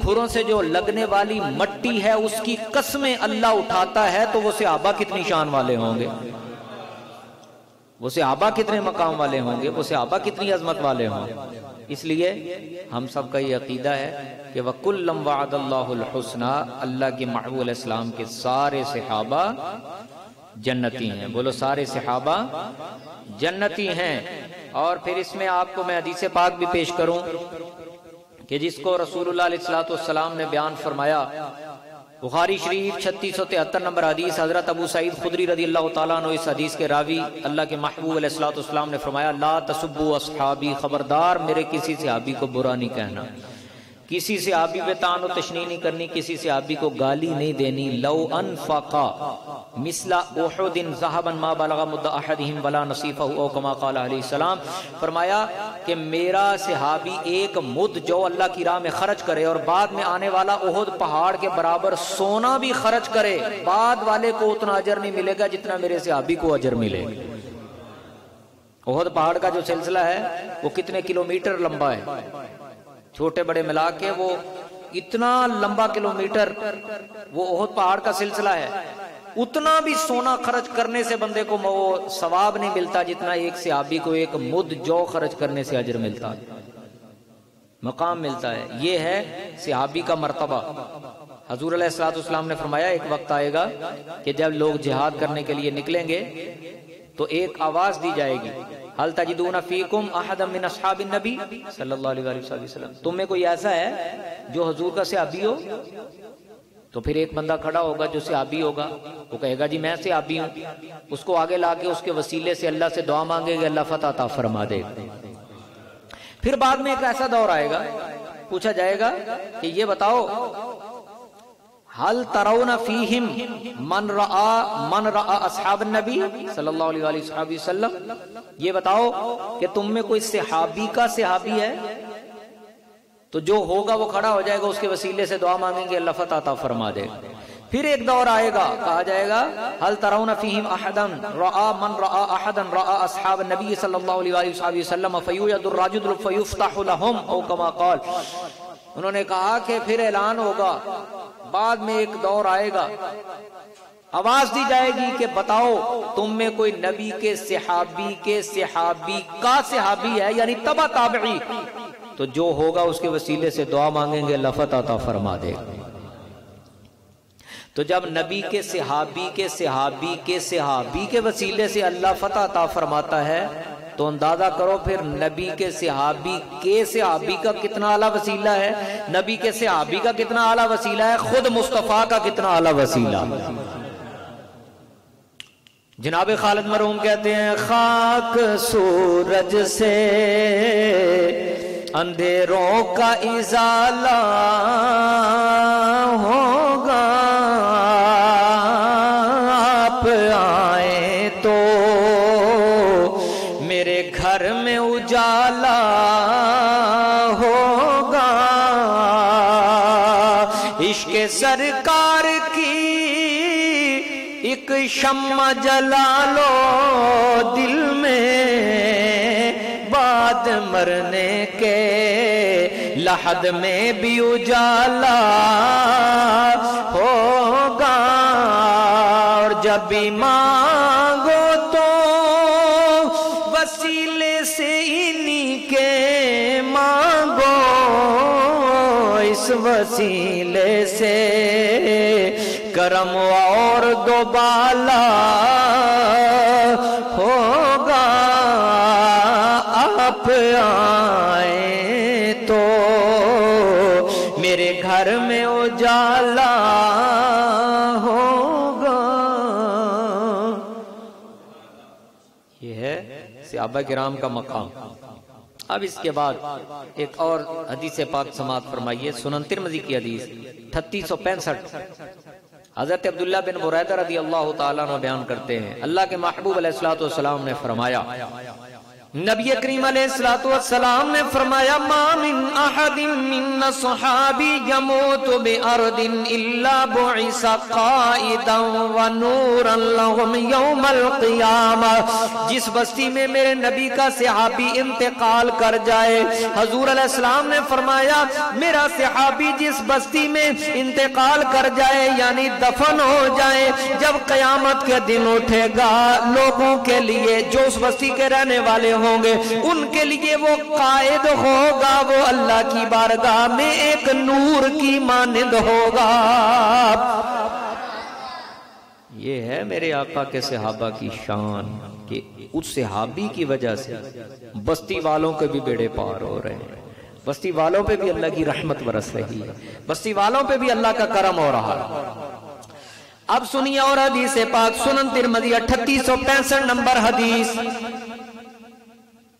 کھروں سے جو لگنے والی مٹی ہے اس کی قسمیں اللہ اٹھاتا ہے تو وہ صحابہ کتنی شان والے ہوں گے، وہ صحابہ کتنے مقام والے ہوں گے، وہ صحابہ کتنی عظمت والے ہوں گے۔ اس لیے ہم سب کا یہ عقیدہ ہے کہ وَكُلًّا وَعَدَ اللَّهُ الْحُسْنَى، اللہ کے محبوب علیہ السلام کے سارے صحابہ جنتی ہیں، بولو سارے صحابہ جنتی ہیں۔ اور پھر اس میں آپ کو میں حدیث پاک بھی پیش کروں کہ جس کو رسول اللہ علیہ السلام نے بیان فرمایا، بخاری شریف 3673 نمبر حدیث، حضرت ابو سعید خدری رضی اللہ تعالیٰ عنہ اس حدیث کے راوی، اللہ کے محبوب علیہ السلام نے فرمایا لا تسبوا اصحابی، خبردار میرے کسی صحابی کو برا نہیں کہنا، کسی صحابی پہ طعن و تشنیع نہیں کرنی، کسی صحابی کو گالی نہیں دینی۔ لو انفقا مثل احد ذهبا ما بلغ مد احدهم ولا نصيفه او كما قال علیہ السلام، فرمایا کہ میرا صحابی ایک مد جو اللہ کی راہ میں خرچ کرے اور بعد میں آنے والا احد پہاڑ کے برابر سونا بھی خرچ کرے، بعد والے کو اتنا اجر نہیں ملے گا جتنا میرے صحابی کو اجر ملے گا۔ احد پہاڑ کا جو سلسلہ ہے وہ کتنے کلومیٹر لمبا ہے، چھوٹے بڑے ملا کے وہ اتنا لمبا کلومیٹر وہ احد پہاڑ کا سلسلہ ہے، اتنا بھی سونا خرچ کرنے سے بندے کو وہ ثواب نہیں ملتا جتنا ایک صحابی کو ایک مد جو خرچ کرنے سے اجر ملتا ہے، مقام ملتا ہے۔ یہ ہے صحابی کا مرتبہ۔ حضور علیہ السلام نے فرمایا ایک وقت آئے گا کہ جب لوگ جہاد کرنے کے لیے نکلیں گے تو ایک آواز دی جائے گی، هل تجدون فیکم احدا من اصحاب النبی صلی اللہ علیہ وآلہ وسلم، تم میں کوئی ایسا ہے جو حضور کا صحابی ہو؟ تو پھر ایک بندہ کھڑا ہوگا جو صحابی ہوگا، وہ کہے گا جی میں صحابی ہوں، اس کو آگے لا کے اس کے وسیلے سے اللہ سے دعا مانگے گا، اللہ فتح عطا فرما دے گا۔ پھر بعد میں ایک ایسا دور آئے گا، پوچھا جائے گا کہ یہ بتاؤ حل ترون فیہم من رأى اصحاب النبی صلی اللہ علیہ وآلہ وسلم، یہ بتاؤ کہ تم میں کوئی صحابی کا صحابی ہے؟ تو جو ہوگا وہ کھڑا ہو جائے گا، اس کے وسیلے سے دعا مانگیں گے، اللہ فتح عطا فرما دے گا۔ پھر ایک دور آئے گا، کہا جائے گا هل ترون فیہم احدا رأى من رأى احدا رأى اصحاب النبی صلی اللہ علیہ وآلہ وسلم فیوجد الرجل فیفتح لهم او کما قال، انہوں نے کہا کہ پھر اعلان ہوگا، بعد میں ایک دور آئے گا، آواز دی جائے گی کہ بتاؤ تم میں کوئی نبی کے صحابی کا صحابی ہے، یعنی تبع تابعی، تو جو ہوگا اس کے وسیلے سے دعا مانگیں گے، اللہ فتح عطا فرما دے گا۔ تو جب نبی کے صحابی کے وسیلے سے اللہ فتح عطا فرماتا ہے تو اندازہ کرو پھر نبی کے صحابی کا کتنا اعلیٰ وسیلہ ہے، نبی کے صحابی کا کتنا اعلیٰ وسیلہ ہے، خود مصطفیٰ کا کتنا اعلیٰ وسیلہ۔ جناب خالد مرحوم کہتے ہیں خاک سورج سے اندھیروں کا ازالہ ہوگا، آپ آئیں تو میرے گھر میں اجالا ہوگا، عشق سرکار کی ایک شمع جلا لو دل میں، بعد مرنے کے لحد میں بھی اجالا ہوگا، اور جب بھی مانگو تو وسیلے سے انہی کے مانگو، اس وسیلے سے کرم اور دوبالا ہوگا، آپ آئیں تو میرے گھر میں اجالا ہوگا۔ یہ ہے صحابہ کرام کا مقام۔ اب اس کے بعد ایک اور حدیث پاک سماعت فرمائیے، سنن ترمذی کی حدیث 3865، حضرت عبداللہ بن بریدہ رضی اللہ تعالیٰ عنہ بیان کرتے ہیں، اللہ کے محبوب علیہ الصلوۃ والسلام نے فرمایا नबी करीम अलैहिस्सलातु वस्सलाम ने फरमाया मा मिन अहदिन मिन अस्हाबी यमूतु बिअर्दिन इल्ला बुइसा काइदन व नूरन लहुम यौमल क़ियामा। जिस बस्ती में मेरे नबी का सहाबी इंतकाल कर जाए, हजूर अलैहिस्सलाम ने फरमाया मेरा सहाबी जिस बस्ती में इंतकाल कर जाए यानी दफन हो जाए, जब क़यामत के दिन उठेगा लोगों के लिए जो उस बस्ती के रहने वाले होंगे उनके लिए वो कायद होगा, वो अल्लाह की बारगाह में एक नूर की मानिंद होगा। ये है मेरे आका के सहाबा की शान कि उस सहाबी की वजह से बस्ती वालों के भी बेड़े पार हो रहे हैं, बस्ती वालों पे भी अल्लाह की रहमत बरस रही है, बस्ती वालों पे भी अल्लाह का करम हो रहा है। अब सुनिए और हदीस पाक सुनन तिरमिज़ी 3865 नंबर हदीस,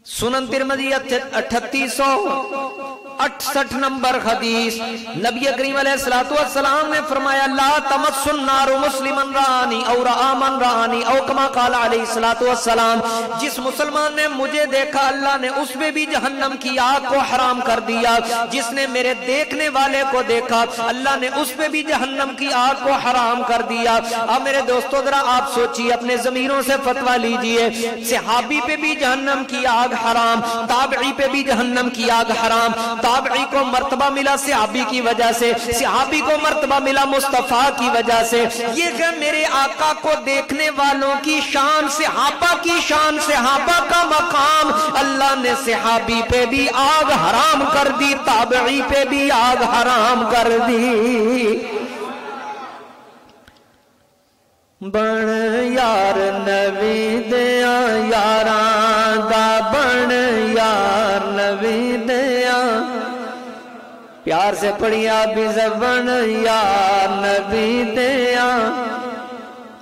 सुनन तिरमिज़ी 3868 नंबर हदीस, नबी करीम अलैहिस्सलातु वस्सलाम ने फरमाया ला तमस्सुन नारु मुस्लिमन रानी औ रामन रानी औ कमा क़ाला अलैहिस्सलातु वस्सलाम। जिस मुसलमान ने मुझे देखा अल्लाह ने उस पे भी जहन्नम की आग को हराम कर दिया, जिसने मेरे देखने वाले को देखा अल्लाह ने उस पे भी जहन्नम की आग को हराम कर दिया। अब मेरे दोस्तों जरा आप सोचिए, अपने ज़मीरों से फतवा लीजिए, सहाबी पे भी जहन्नम की आग हराम, ताबई पे भी जहन्नम की आग हराम। ताबई को मर्तबा मिला सहाबी की वजह से, सहाबी को मर्तबा मिला मुस्तफा की वजह से। ये है मेरे आका को देखने वालों की शान, सहाबा की शान, सहाबा का मकाम। अल्लाह ने सहाबी पे भी आग हराम कर दी, ताबई पे भी आग हराम कर दी। बन यार नबी दिया यारां दा, बन यार नबी दिया, प्यार से पढ़िया भी बन यार नबी दिया।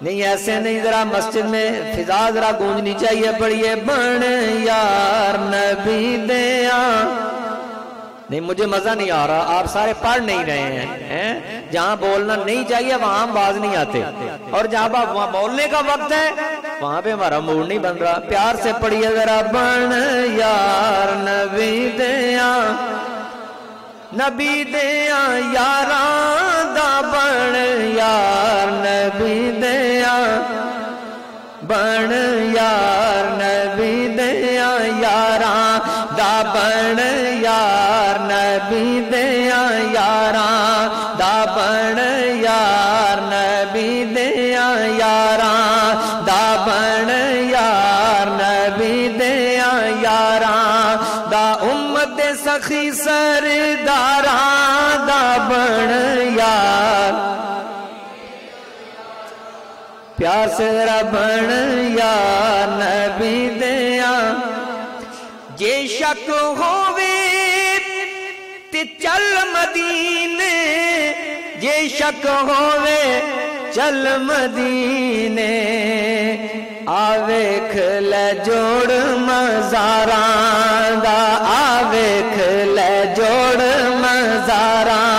नहीं ऐसे नहीं, जरा मस्जिद में फिजा जरा गूंजनी चाहिए, पढ़िए बन यार नबी दिया। नहीं मुझे मजा नहीं आ रहा, आप सारे पढ़ नहीं रहे हैं, जहां बोलना नहीं चाहिए वहां बाज नहीं आते, और जहां वहां बोलने का वक्त है वहां पे हमारा मूड नहीं बन रहा। प्यार से पढ़िए जरा बन यार नबी दिया, नबी दिया यारां दा, बन यार नबी दिया, बन यार नबी दिया यारां दा, बन यार नबी दिया यारां दा, बन यार नबी दिया यारां दा, बन यार नबी दिया यारां दा, उम्मत सखी सरदारां दा, बन यार प्यार से जरा बन यार नबी दिया। जे शक होवे ते चल मदीने, जे शक होवे चल मदीने, आवेख ले जोड़ मज़ारां दा, आवेख ले जोड़ मज़ारां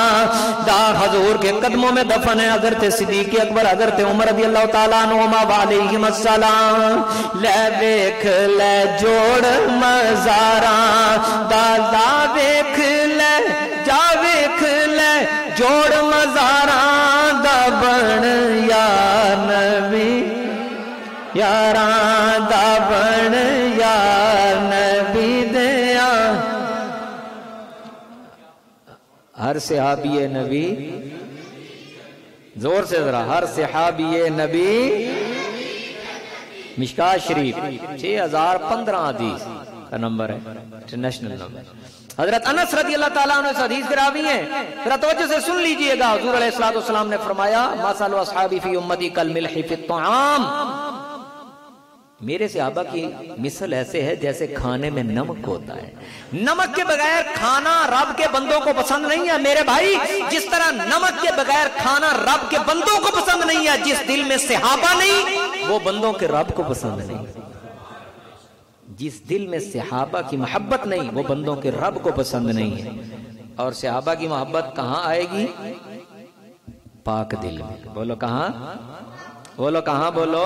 दा। हजूर के कदमों में दफन है हजरत सिद्दीक़ अकबर, हजरत उमर रज़ी अल्लाह तआला अन्हुमा व अलैहिमुस्सलाम। ले वेख ले जोड़ मज़ारां दा, दा वेख ले जा वेख ले जोड़ मज़ारां दा, बन यार नबी यारां दा, बन यार नबी दिया। हर सहाबी नबी, जोर से जरा, हर सहाबी नबी। मिशकात शरीफ 6015 हदीस का नंबर है, इंटरनेशनल नंबर। हजरत अनस रज़ी अल्लाह ताला अन्हु इस हदीस के रावी हैं, जरा तवज्जो से सुन लीजिएगा। हुजूर अलैहिस्सलातु वस्सलाम ने फरमाया मसलु अस्हाबी फी उम्मती कल मिल्हि फी त्तआम, मेरे सहाबा की मिसल ऐसे है जैसे खाने में नमक होता है। नमक के बगैर खाना रब के बंदों को पसंद नहीं है मेरे भाई, जिस तरह नमक के बगैर खाना रब के बंदों को पसंद नहीं है। जिस दिल में सहाबा नहीं वो बंदों के रब को पसंद नहीं, जिस दिल में सहाबा की मोहब्बत नहीं वो बंदों के रब को पसंद नहीं है। और सहाबा की मोहब्बत कहां आएगी? पाक दिल में। बोलो कहां, बोलो कहां, बोलो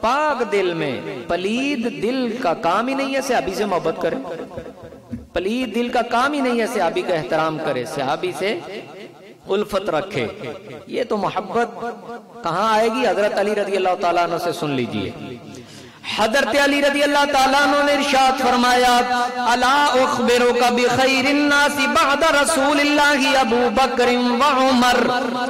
पाक दिल में, पलीद दिल का काम ही नहीं है सहाबी से मोहब्बत करे, पलीद दिल का काम ही नहीं है सहाबी का एहतराम करे, सहाबी से उल्फत रखे। ये तो मोहब्बत कहाँ आएगी? हजरत अली रज़ी अल्लाह ताला अन्हु से सुन लीजिए। हजरत अली रज़ी अल्लाह ताला अन्हु ने इरशाद फरमाया, अला उखबिरुका बिखैरिन नासी बअद रसूलिल्लाहि अबू बकर व उमर।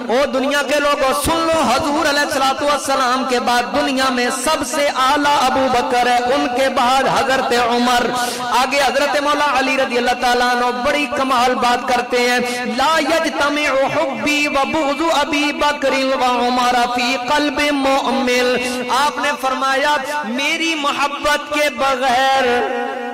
ओ दुनिया के लोगों सुन लो, हजूर अलैहिस्सलातु वस्सलाम के बाद दुनिया में सबसे आला अबू बकर है, उनके बाद हजरत उमर, आगे हजरत मौला अली रज़ी अल्लाह ताला अन्हु बड़ी कमाल बात करते हैं। ला यजतमिउ हुब्बी व बुग़्ज़ु अबी बकर व उमर फी क़ल्बि मुअमिन। आपने फरमाया मेरी मोहब्बत के बगैर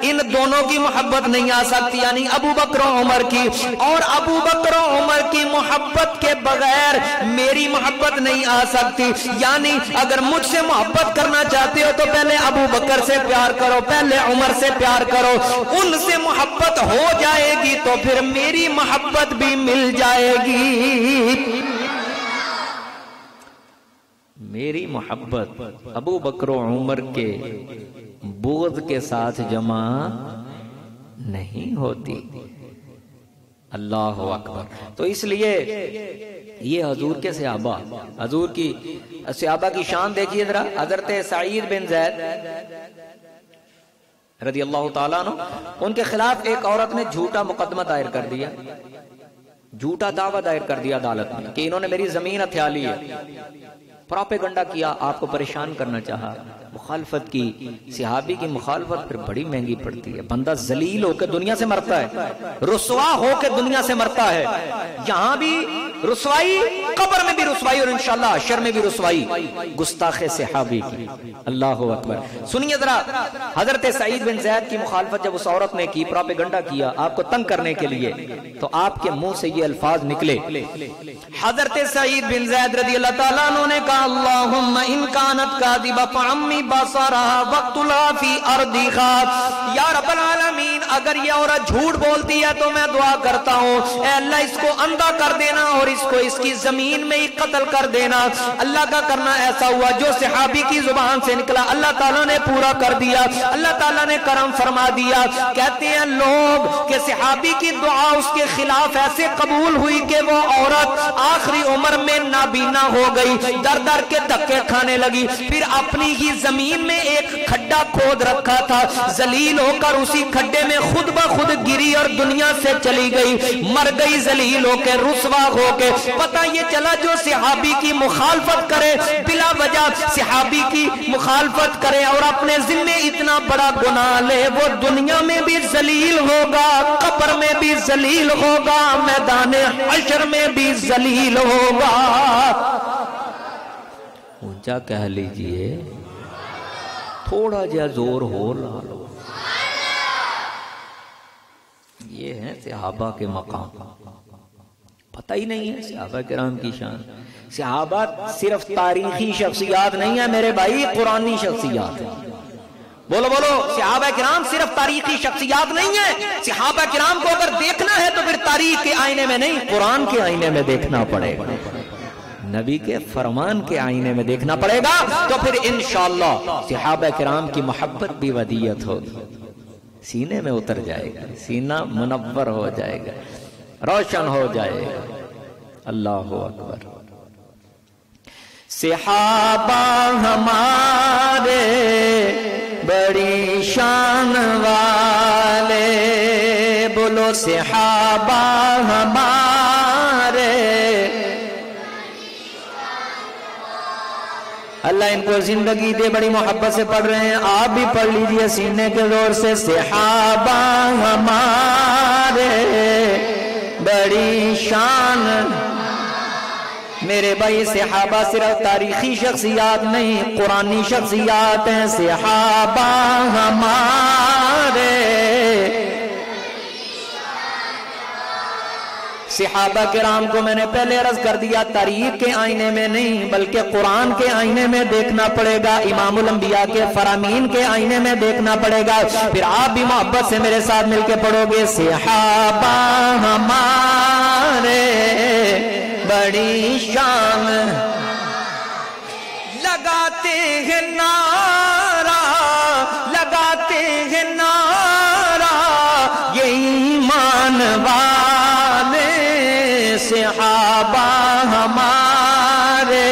इन दोनों की मोहब्बत नहीं आ सकती, यानी अबू बकर उमर की, और अबू बकर उमर की मोहब्बत के बगैर मेरी मोहब्बत नहीं आ सकती। यानी अगर मुझसे मोहब्बत करना चाहते हो तो पहले अबू बकर से प्यार करो, पहले उमर से प्यार करो, उनसे मोहब्बत हो जाएगी तो फिर मेरी मोहब्बत भी मिल जाएगी। मेरी मोहब्बत अबू बकर उमर के बुग़्ज़ के साथ जमा नहीं होती। अल्लाह अकबर। तो इसलिए ये हजूर के सहाबा, हजूर की सहाबा की शान देखिए जरा। हजरत सईद बिन ज़ैद रज़ी अल्लाह ताला अन्हु, उनके खिलाफ एक औरत ने झूठा मुकदमा दायर कर दिया, झूठा दावा दायर कर दिया अदालत में कि इन्होंने मेरी जमीन हथिया ली है। प्रोपेगंडा किया, आपको परेशान करना चाहा, मुखालफत की। सहाबी की मुखालफत फिर बड़ी महंगी पड़ती है। बंदा जलील होकर दुनिया से मरता है, रुसवा होकर दुनिया से मरता है। यहां भी रुसवाई, कब्र में भी रुसवाई, और इंशाअल्लाह हशर में भी रुसवाई गुस्ताखे सहाबी की। अल्लाह अकबर। सुनिए जरा, हजरत सईद बिन ज़ैद की मुखालफत जब उस औरत ने की, प्रोपेगंडा किया आपको तंग करने के लिए, तो आपके मुंह से ये अल्फाज निकले। हजरत सईद बिन ज़ैद रज़ी अल्लाह ताला अन्हु ने कहा, अल्लाहुम्मा इन कानत कादिबा फअम्मी बसरहा वक्तुला फी अर्दिहा। या रब्बल आलमीन, अगर ये औरत झूठ बोलती है तो मैं दुआ करता हूँ, ऐ अल्लाह इसको अंधा कर देना और इसको इसकी जमीन में ही कत्ल कर देना। अल्लाह का करना ऐसा हुआ, जो सहाबी की जुबान से निकला अल्लाह ताला ने पूरा कर दिया, अल्लाह ताला ने करम फरमा दिया। कहते हैं लोग कि सहाबी की दुआ उसके खिलाफ ऐसे कबूल हुई कि वो औरत आखिरी उम्र में नाबीना हो गई, दर दर के धक्के खाने लगी। फिर अपनी ही जमीन में एक खड्डा खोद रखा था, जलील होकर उसी खड्डे में खुद ब खुद गिरी और दुनिया से चली गई, मर गई जलील होकर, रुसवा होकर। पता ये चला जो सहाबी की मुखालफत करे, बिला वजह सहाबी की मुखालफत करे और अपने जिम्मे इतना बड़ा गुनाह ले, वो दुनिया में भी जलील होगा, कब्र में भी जलील होगा, मैदान हशर में भी जलील होगा। ऊंचा कह लीजिए, थोड़ा जा जोर हो ला लो। ये है सहाबा के मकाम, पता ही नहीं है सहाबा किराम की शान। सहाबा सिर्फ तारीखी शख्सियात नहीं है मेरे भाई, कुरानी शख्सियात है। बोलो बोलो, सहाबा किराम सिर्फ तारीखी शख्सियात नहीं है। सहाबा किराम को अगर देखना है तो फिर तारीख के आईने में नहीं, कुरान के आईने में देखना पड़ेगा, नबी के फरमान के आईने में देखना पड़ेगा। तो फिर इंशाअल्लाह सहाबा किराम की मोहब्बत भी वदियत होगी, सीने में उतर जाएगा, सीना मुनव्वर हो जाएगा, रोशन हो जाएगा। अल्लाह अकबर। सहाबा हमारे बड़ी शान वाले, बोलो सहाबा हमारे। अल्लाह इनको जिंदगी दे, बड़ी मोहब्बत से पढ़ रहे हैं, आप भी पढ़ लीजिए सीने के जोर से। सहाबा हमारे बड़ी शान। मेरे भाई सहाबा सिर्फ तारीखी शख्सियात नहीं, कुरानी शख्सियात हैं। सहाबा हमारे, सहाबा किराम को मैंने पहले अर्ज कर दिया, तारीख के आईने में नहीं बल्कि कुरान के आईने में देखना पड़ेगा, इमामुल अंबिया के फरामीन के आईने में देखना पड़ेगा। फिर आप भी मोहब्बत से मेरे साथ मिलके पढ़ोगे, सहाबा हमारे बड़ी शान। लगाते हैं ना والے صحابہ ہمارے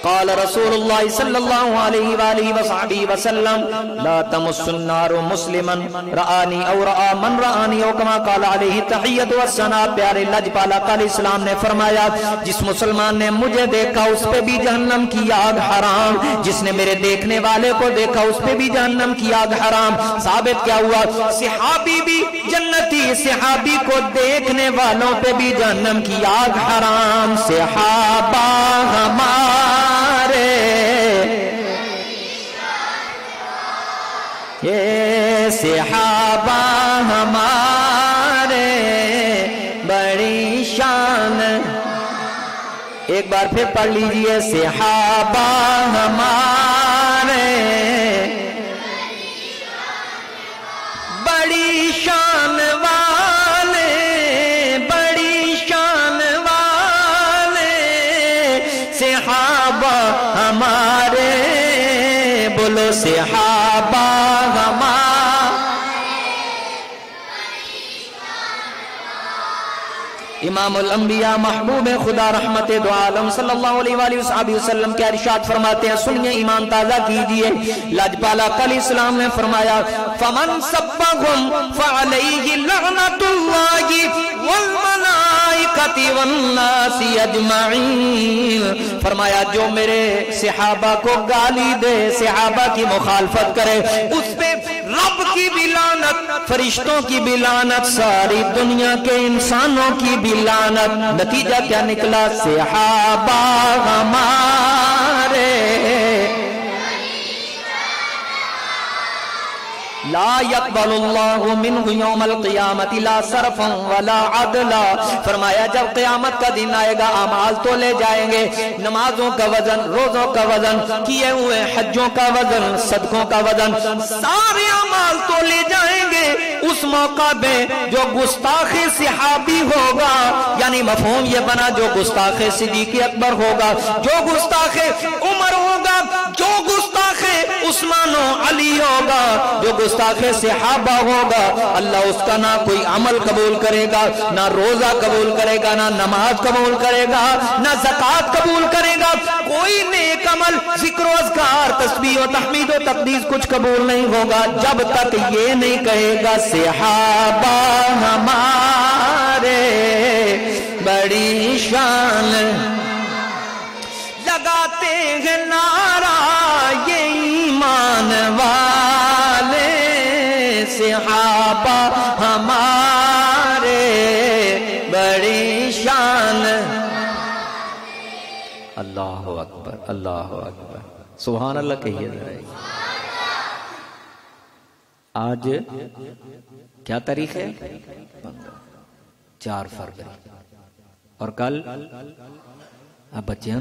قال رسول اللہ صلی اللہ علیہ وآلہ وصحبہ وسلم لا تمس النار مسلما رآنی او رآ من رآنی او کما قال علیہ تحیت والثناء. پیارے لجپالہ علیہ السلام نے فرمایا جس مسلمان نے مجھے دیکھا اس پہ بھی جہنم کی آگ حرام, جس نے میرے دیکھنے والے کو دیکھا اس پہ بھی جہنم کی آگ حرام. ثابت کیا ہوا؟ صحابی بھی جنتی, صحابی کو دیکھنے والوں پہ بھی جہنم کی آگ حرام. صحابہ ہمارے یہ صحابہ ہمارے بڑی شان. ایک بار پھر پڑھ لیجئے صحابہ ہمارے بڑی شان والے, بڑی شان والے صحابہ ہمارے. بولو صحابہ ہمارے. امام الانبیاء محبوب خدا رحمت دو عالم صلی اللہ علیہ وآلہ وسلم کے ارشاد فرماتے ہیں, سنیے ایمان تازہ کیجئے. لاجپالہ علیہ السلام نے فرمایا فمن سبهم فعلیہ لعنت اللہ والملائکۃ والناس اجمعین. فرمایا جو میرے صحابہ کو گالی دے, صحابہ کی مخالفت کرے, اس پہ رب کی بھی لعنت, فرشتوں کی بھی لعنت, ساری دنیا کے انسانوں کی بھی لعنت. نتیجہ کیا نکلا؟ صحابہ ہمارے لا يقبل اللہ منہ یوم القیامت لا صرفا ولا عدلا. فرمایا جب قیامت کا دن آئے گا اعمال تو لے جائیں گے, نمازوں کا وزن, روزوں کا وزن, کیے ہوئے حجوں کا وزن, صدقوں کا وزن, سارے اعمال تو لے جائیں گے. اس موقع پہ جو گستاخ صحابی ہوگا, یعنی مفہوم یہ بنا جو گستاخ صدیق اکبر ہوگا, جو گستاخ عمر ہوگا, جو گستاخ عثمان و علی ہوگا, جو گستاخ صحابہ ہوگا, اللہ اس کا نہ کوئی عمل قبول کرے گا, نہ روزہ قبول کرے گا, نہ نماز قبول کرے گا, نہ زکوٰۃ قبول کرے گا, کوئی نیک عمل, ذکر و اذکار, تسبیح و تحمید و تقدیس کچھ قبول نہیں ہوگا جب تک یہ نہیں کہے گا صحابہ ہمارے بڑی شان. لگاتے ہیں نعرہ یہ ایمان والے صحابہ ہمارے بڑی شان. اللہ اکبر, اللہ اکبر, سبحان اللہ کہیے ذرا. آج کیا تاریخ ہے؟ 4 فروری. اور کل بچیاں